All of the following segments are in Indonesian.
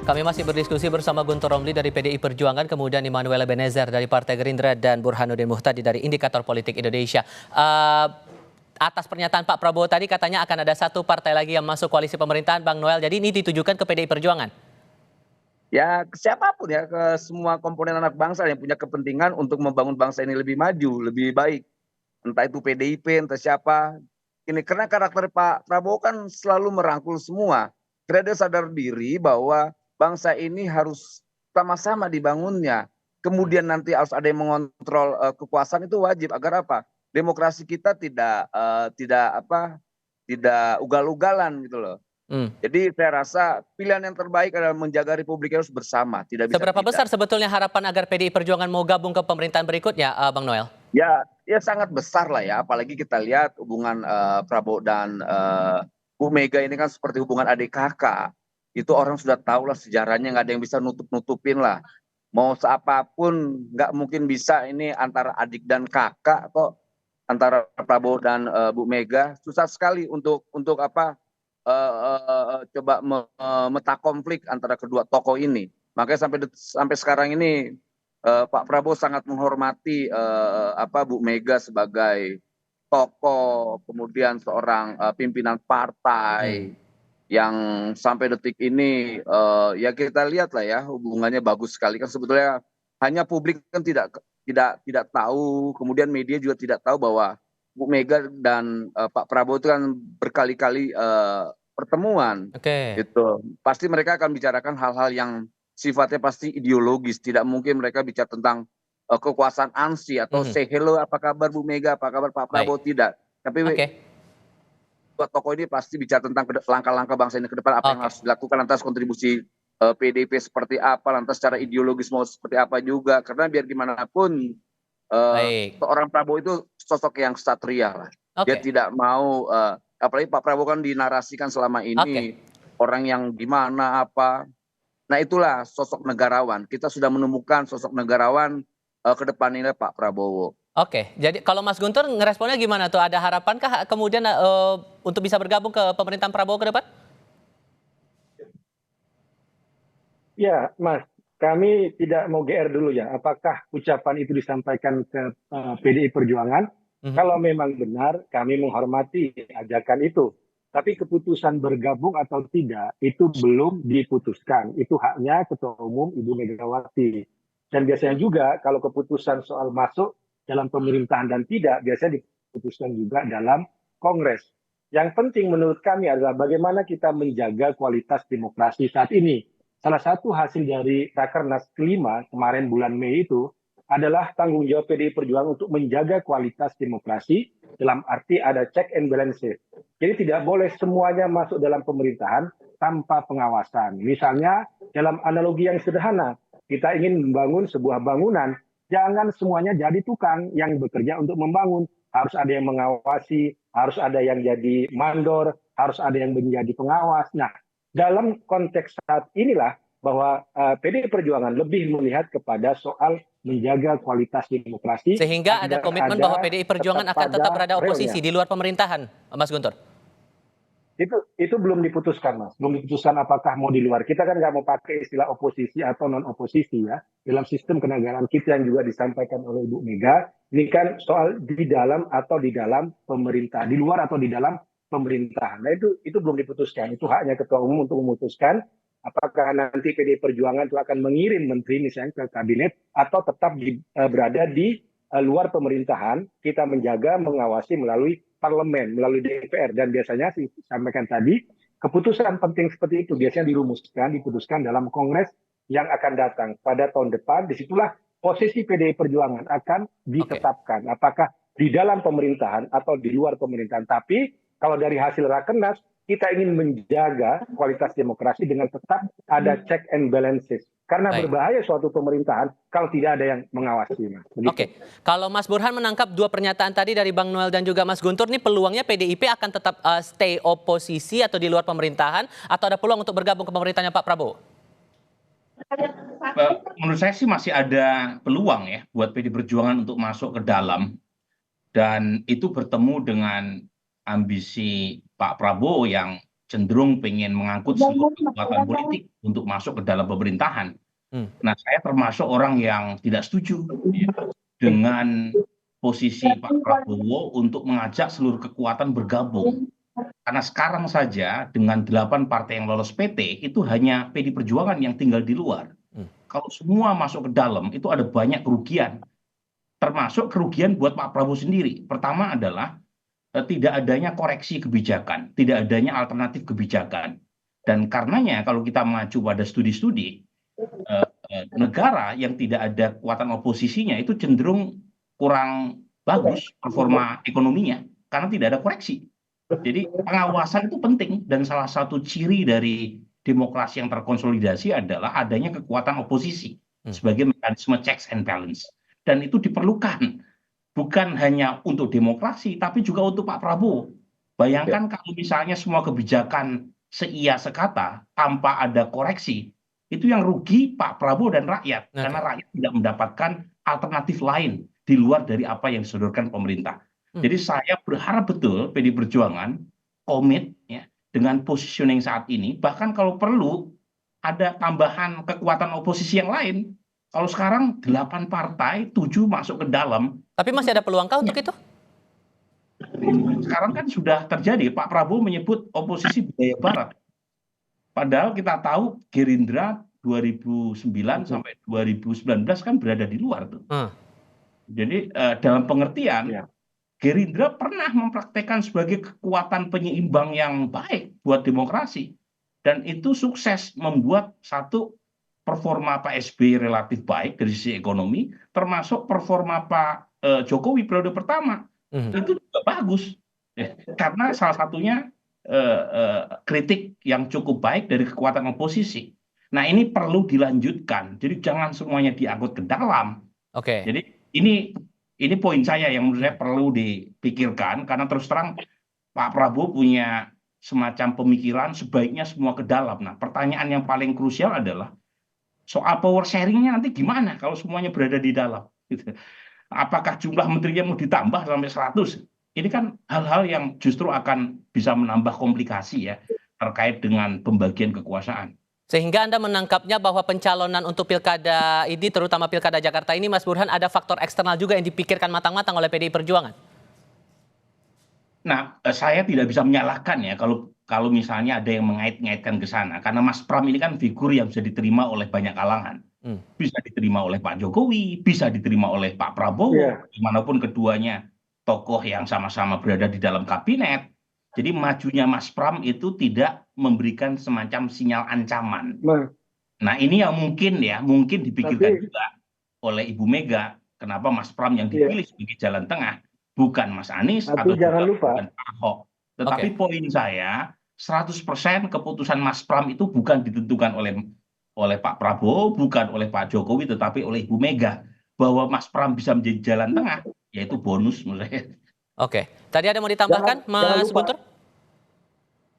Kami masih berdiskusi bersama Guntur Romli dari PDI Perjuangan, kemudian Immanuel Ebenezer dari Partai Gerindra, dan Burhanuddin Muhtadi dari Indikator Politik Indonesia. Atas pernyataan Pak Prabowo tadi, katanya akan ada satu partai lagi yang masuk koalisi pemerintahan, Bang Noel. Jadi ini ditujukan ke PDI Perjuangan? Ya, ke siapapun ya, ke semua komponen anak bangsa yang punya kepentingan untuk membangun bangsa ini lebih maju, lebih baik. Entah itu PDIP, entah siapa. Ini karena karakter Pak Prabowo kan selalu merangkul semua. Karena dia sadar diri bahwa bangsa ini harus sama-sama dibangunnya. Kemudian nanti harus ada yang mengontrol kekuasaan, itu wajib agar apa? Demokrasi kita tidak ugal-ugalan gitu loh. Jadi saya rasa pilihan yang terbaik adalah menjaga republik harus bersama, tidak bisa Seberapa tidak. besar sebetulnya harapan agar PDI Perjuangan mau gabung ke pemerintahan berikutnya, Bang Noel? Ya sangat besar lah ya, apalagi kita lihat hubungan Prabowo dan Bu Mega ini kan seperti hubungan adik kakak. Itu orang sudah tahu lah sejarahnya, nggak ada yang bisa nutup-nutupin lah. Mau seapapun nggak mungkin bisa ini antara adik dan kakak kok, antara Prabowo dan Bu Mega. Susah sekali untuk coba memeta konflik antara kedua tokoh ini. Makanya sampai sekarang ini Pak Prabowo sangat menghormati Bu Mega sebagai tokoh, kemudian seorang pimpinan partai yang sampai detik ini ya kita lihat lah ya, hubungannya bagus sekali. Kan sebetulnya hanya publik kan tidak tahu, kemudian media juga tidak tahu bahwa Bu Mega dan Pak Prabowo itu kan berkali-kali pertemuan gitu. Pasti mereka akan bicarakan hal-hal yang sifatnya pasti ideologis. Tidak mungkin mereka bicara tentang kekuasaan ANSI atau say hello, apa kabar Bu Mega, apa kabar Pak Prabowo, tidak. Tapi dua tokoh ini pasti bicara tentang langkah-langkah bangsa ini ke depan, apa yang harus dilakukan, lantas kontribusi PDIP seperti apa, lantas secara ideologis mau seperti apa juga. Karena biar gimana pun seorang Prabowo itu sosok yang satria lah. Dia tidak mau, apalagi Pak Prabowo kan dinarasikan selama ini orang yang gimana apa. Nah itulah sosok negarawan. Kita sudah menemukan sosok negarawan ke depan ini Pak Prabowo. Oke, jadi kalau Mas Guntur ngeresponnya gimana tuh? Ada harapankah kemudian untuk bisa bergabung ke pemerintahan Prabowo ke depan? Ya, Mas, kami tidak mau GR dulu ya. Apakah ucapan itu disampaikan ke PDI Perjuangan? Kalau memang benar, kami menghormati ajakan itu. Tapi keputusan bergabung atau tidak itu belum diputuskan. Itu haknya Ketua Umum Ibu Megawati. Dan biasanya juga kalau keputusan soal masuk dalam pemerintahan dan tidak, biasanya diputuskan juga dalam Kongres. Yang penting menurut kami adalah bagaimana kita menjaga kualitas demokrasi saat ini. Salah satu hasil dari Rakernas kelima kemarin bulan Mei itu adalah tanggung jawab PDI Perjuangan untuk menjaga kualitas demokrasi, dalam arti ada check and balances. Jadi tidak boleh semuanya masuk dalam pemerintahan tanpa pengawasan. Misalnya dalam analogi yang sederhana, kita ingin membangun sebuah bangunan, jangan semuanya jadi tukang yang bekerja untuk membangun. Harus ada yang mengawasi, harus ada yang jadi mandor, harus ada yang menjadi pengawas. Nah, dalam konteks saat inilah bahwa PDI Perjuangan lebih melihat kepada soal menjaga kualitas demokrasi. Sehingga ada komitmen bahwa PDI Perjuangan akan tetap berada oposisi di luar pemerintahan, Mas Guntur? Itu belum diputuskan, Mas. Belum diputuskan apakah mau di luar. Kita kan nggak mau pakai istilah oposisi atau non-oposisi ya. Dalam sistem kenegaraan kita yang juga disampaikan oleh Ibu Mega, ini kan soal di dalam atau di dalam pemerintah, di luar atau di dalam pemerintahan. Nah itu belum diputuskan. Itu haknya Ketua Umum untuk memutuskan apakah nanti PDI Perjuangan itu akan mengirim menteri misalnya ke kabinet atau tetap berada di luar pemerintahan. Kita menjaga, mengawasi melalui parlemen, melalui DPR. Dan biasanya sampaikan tadi, keputusan penting seperti itu biasanya diputuskan dalam Kongres yang akan datang pada tahun depan. Disitulah posisi PDI Perjuangan akan ditetapkan. Apakah di dalam pemerintahan atau di luar pemerintahan. Tapi kalau dari hasil Rakernas, kita ingin menjaga kualitas demokrasi dengan tetap ada check and balances. Karena berbahaya suatu pemerintahan kalau tidak ada yang mengawasi. Oke, kalau Mas Burhan menangkap dua pernyataan tadi dari Bang Noel dan juga Mas Guntur, ini peluangnya PDIP akan tetap stay oposisi atau di luar pemerintahan, atau ada peluang untuk bergabung ke pemerintahnya Pak Prabowo? Menurut saya sih masih ada peluang ya buat PDI Perjuangan untuk masuk ke dalam, dan itu bertemu dengan ambisi Pak Prabowo yang cenderung pengen mengangkut seluruh kekuatan politik untuk masuk ke dalam pemerintahan. Nah, saya termasuk orang yang tidak setuju ya, dengan posisi Pak Prabowo untuk mengajak seluruh kekuatan bergabung. Karena sekarang saja dengan 8 partai yang lolos PT, itu hanya PD Perjuangan yang tinggal di luar. Kalau semua masuk ke dalam, itu ada banyak kerugian. Termasuk kerugian buat Pak Prabowo sendiri. Pertama adalah tidak adanya koreksi kebijakan, tidak adanya alternatif kebijakan. Dan karenanya kalau kita mengacu pada studi-studi, negara yang tidak ada kekuatan oposisinya itu cenderung kurang bagus performa ekonominya karena tidak ada koreksi. Jadi pengawasan itu penting dan salah satu ciri dari demokrasi yang terkonsolidasi adalah adanya kekuatan oposisi sebagai mekanisme checks and balance. Dan itu diperlukan bukan hanya untuk demokrasi, tapi juga untuk Pak Prabowo. Bayangkan kalau misalnya semua kebijakan seia sekata tanpa ada koreksi, itu yang rugi Pak Prabowo dan rakyat, karena rakyat tidak mendapatkan alternatif lain di luar dari apa yang disodorkan pemerintah. Jadi saya berharap betul PD Perjuangan komit ya, dengan positioning saat ini, bahkan kalau perlu ada tambahan kekuatan oposisi yang lain. Kalau sekarang 8 partai, 7 masuk ke dalam. Tapi masih ada peluangkah untuk itu? Sekarang kan sudah terjadi, Pak Prabowo menyebut oposisi budaya barat. Padahal kita tahu Gerindra 2009 sampai 2019 kan berada di luar tuh. Jadi dalam pengertian, Gerindra pernah mempraktekkan sebagai kekuatan penyeimbang yang baik buat demokrasi. Dan itu sukses membuat satu performa Pak SBY relatif baik dari sisi ekonomi, termasuk performa Pak Jokowi periode pertama. Itu juga bagus. Karena salah satunya kritik yang cukup baik dari kekuatan oposisi. Nah, ini perlu dilanjutkan. Jadi jangan semuanya diangkut ke dalam. Jadi ini poin saya yang menurut saya perlu dipikirkan, karena terus terang Pak Prabowo punya semacam pemikiran sebaiknya semua ke dalam. Nah, pertanyaan yang paling krusial adalah soal power sharingnya nanti gimana kalau semuanya berada di dalam. Apakah jumlah menterinya mau ditambah sampai 100? Ini kan hal-hal yang justru akan bisa menambah komplikasi ya terkait dengan pembagian kekuasaan. Sehingga Anda menangkapnya bahwa pencalonan untuk pilkada ini, terutama pilkada Jakarta ini, Mas Burhan, ada faktor eksternal juga yang dipikirkan matang-matang oleh PDI Perjuangan? Nah, saya tidak bisa menyalahkan ya kalau misalnya ada yang mengait-ngaitkan ke sana. Karena Mas Pram ini kan figur yang bisa diterima oleh banyak kalangan. Bisa diterima oleh Pak Jokowi, bisa diterima oleh Pak Prabowo, dimanapun keduanya tokoh yang sama-sama berada di dalam kabinet. Jadi majunya Mas Pram itu tidak memberikan semacam sinyal ancaman. Nah, ini yang mungkin dipikirkan juga oleh Ibu Mega. Kenapa Mas Pram yang dipilih sebagai jalan tengah, bukan Mas Anies atau bukan Pak Ahok. Tetapi poin saya, 100% keputusan Mas Pram itu bukan ditentukan oleh Pak Prabowo, bukan oleh Pak Jokowi, tetapi oleh Ibu Mega. Bahwa Mas Pram bisa menjadi jalan tengah, yaitu bonus menurut saya. Tadi ada mau ditambahkan, Mas Guntur?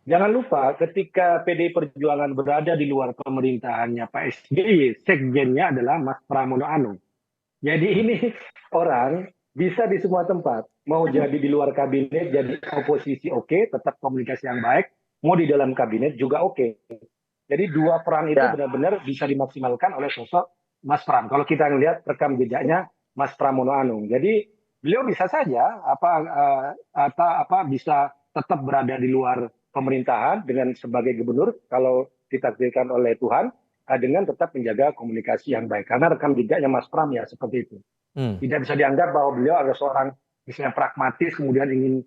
Jangan lupa ketika PDI Perjuangan berada di luar pemerintahannya Pak SBY, sekjennya adalah Mas Pramono Anung. Jadi ini orang bisa di semua tempat. Mau jadi di luar kabinet, jadi oposisi oke, tetap komunikasi yang baik. Mau di dalam kabinet juga oke. Jadi dua peran itu benar-benar bisa dimaksimalkan oleh sosok Mas Pram. Kalau kita melihat rekam jejaknya Mas Pramono Anung. Jadi beliau bisa saja bisa tetap berada di luar pemerintahan dengan sebagai gubernur kalau ditakdirkan oleh Tuhan, dengan tetap menjaga komunikasi yang baik. Karena rekam jejaknya Mas Pram ya seperti itu. Tidak bisa dianggap bahwa beliau adalah seorang misalnya pragmatis kemudian ingin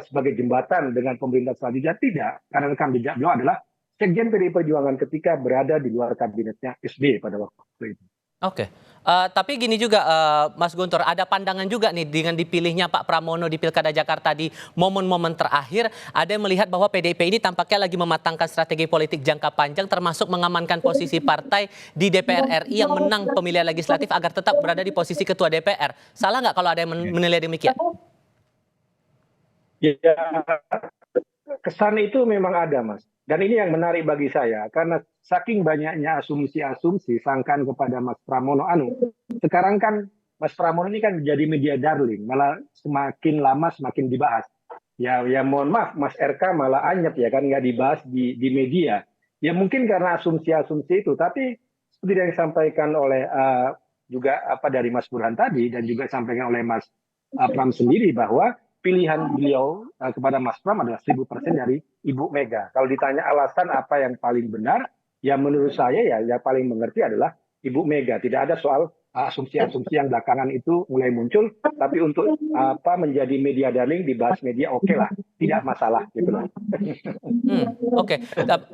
sebagai jembatan dengan pemerintah selanjutnya. Tidak, karena rekam jejak beliau adalah sekjen PDI Perjuangan ketika berada di luar kabinetnya SBY pada waktu itu. Tapi gini juga Mas Guntur, ada pandangan juga nih dengan dipilihnya Pak Pramono di Pilkada Jakarta di momen-momen terakhir. Ada yang melihat bahwa PDIP ini tampaknya lagi mematangkan strategi politik jangka panjang, termasuk mengamankan posisi partai di DPR RI yang menang pemilihan legislatif agar tetap berada di posisi ketua DPR. Salah nggak kalau ada yang menilai demikian? Ya, kesan itu memang ada, Mas. Dan ini yang menarik bagi saya, karena saking banyaknya asumsi-asumsi sangkaan kepada Mas Pramono Anung. Sekarang kan Mas Pramono ini kan menjadi media darling, malah semakin lama semakin dibahas. Ya mohon maaf, Mas RK malah anyep ya kan nggak dibahas di media. Ya mungkin karena asumsi-asumsi itu, tapi seperti yang disampaikan oleh juga apa dari Mas Burhan tadi dan juga disampaikan oleh Mas Pram sendiri bahwa pilihan beliau kepada Mas Pram adalah 1000% dari Ibu Mega. Kalau ditanya alasan apa yang paling benar, ya menurut saya ya yang paling mengerti adalah Ibu Mega. Tidak ada soal asumsi-asumsi yang belakangan itu mulai muncul, tapi untuk apa menjadi media darling dibahas media oke lah, tidak masalah gitu loh. Oke.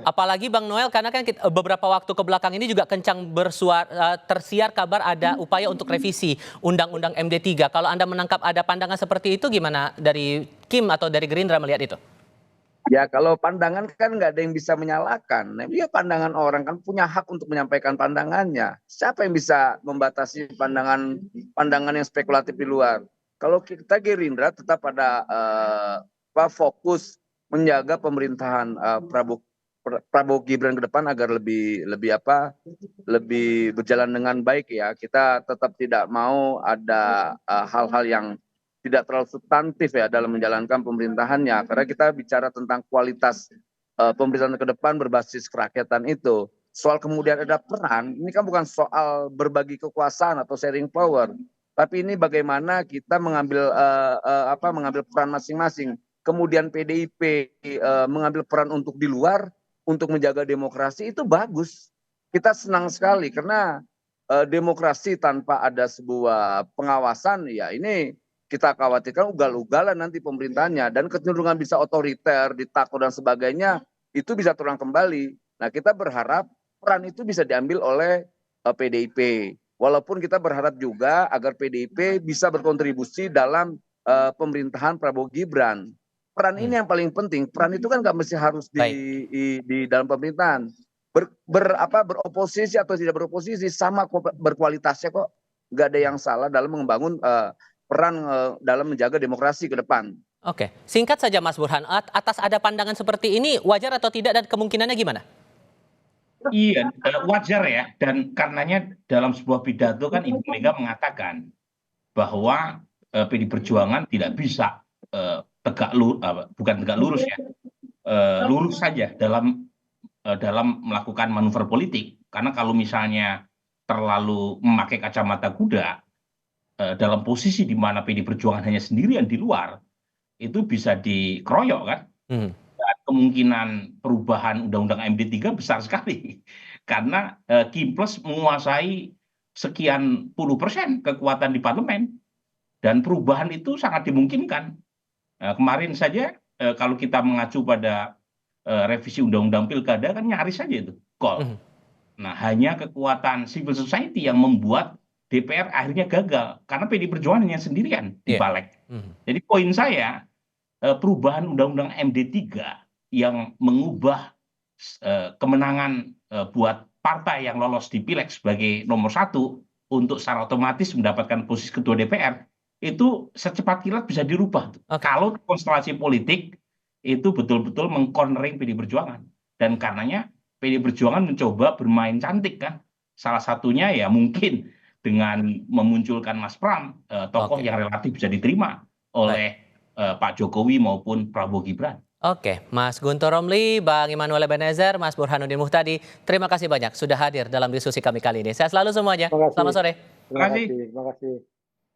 Apalagi Bang Noel karena kan beberapa waktu ke belakang ini juga kencang tersiar kabar ada upaya untuk revisi Undang-Undang MD3. Kalau Anda menangkap ada pandangan seperti itu gimana dari Kim atau dari Gerindra melihat itu? Ya kalau pandangan kan nggak ada yang bisa menyalahkan. Nah, ya pandangan orang kan punya hak untuk menyampaikan pandangannya. Siapa yang bisa membatasi pandangan yang spekulatif di luar? Kalau kita Gerindra tetap pada fokus menjaga pemerintahan Prabowo Gibran ke depan agar lebih berjalan dengan baik ya. Kita tetap tidak mau ada hal-hal yang tidak terlalu substantif ya dalam menjalankan pemerintahannya, karena kita bicara tentang kualitas pemerintahan ke depan berbasis kerakyatan itu. Soal kemudian ada peran, ini kan bukan soal berbagi kekuasaan atau sharing power, tapi ini bagaimana kita mengambil peran masing-masing. Kemudian PDIP mengambil peran untuk di luar untuk menjaga demokrasi itu bagus. Kita senang sekali karena demokrasi tanpa ada sebuah pengawasan ya ini kita khawatirkan ugal-ugalan nanti pemerintahnya dan kecenderungan bisa otoriter, diktator dan sebagainya itu bisa terulang kembali. Nah kita berharap peran itu bisa diambil oleh PDIP. Walaupun kita berharap juga agar PDIP bisa berkontribusi dalam pemerintahan Prabowo Gibran. Peran ini yang paling penting. Peran itu kan nggak mesti harus di dalam pemerintahan. Beroposisi atau tidak beroposisi sama berkualitasnya kok. Nggak ada yang salah dalam membangun peran dalam menjaga demokrasi ke depan. Oke, singkat saja Mas Burhan, atas ada pandangan seperti ini wajar atau tidak dan kemungkinannya gimana? Iya, wajar ya. Dan karenanya dalam sebuah pidato kan Ibu Mega mengatakan bahwa PD Perjuangan tidak bisa bukan tegak lurus ya, lurus saja dalam melakukan manuver politik. Karena kalau misalnya terlalu memakai kacamata kuda, dalam posisi di mana PD Perjuangan hanya sendirian di luar, itu bisa dikeroyok kan. Dan kemungkinan perubahan Undang-Undang MD3 besar sekali. Karena Kim Plus menguasai sekian puluh % kekuatan di parlemen. Dan perubahan itu sangat dimungkinkan. Kemarin saja kalau kita mengacu pada revisi Undang-Undang Pilkada kan nyaris saja itu gol. Nah hanya kekuatan civil society yang membuat DPR akhirnya gagal karena PD Perjuangan hanya sendirian di balik. Jadi poin saya perubahan Undang-Undang MD3 yang mengubah kemenangan buat partai yang lolos di Pileg sebagai nomor 1 untuk secara otomatis mendapatkan posisi ketua DPR itu secepat kilat bisa dirubah. Kalau konstelasi politik itu betul-betul mengcornering PD Perjuangan dan karenanya PD Perjuangan mencoba bermain cantik kan. Salah satunya ya mungkin dengan memunculkan Mas Pram, tokoh yang relatif bisa diterima oleh Pak Jokowi maupun Prabowo Gibran. Oke, Mas Guntur Romli, Bang Immanuel Ebenezer, Mas Burhanuddin Muhtadi, terima kasih banyak sudah hadir dalam diskusi kami kali ini. Sehat selalu semuanya. Selamat sore. Terima kasih.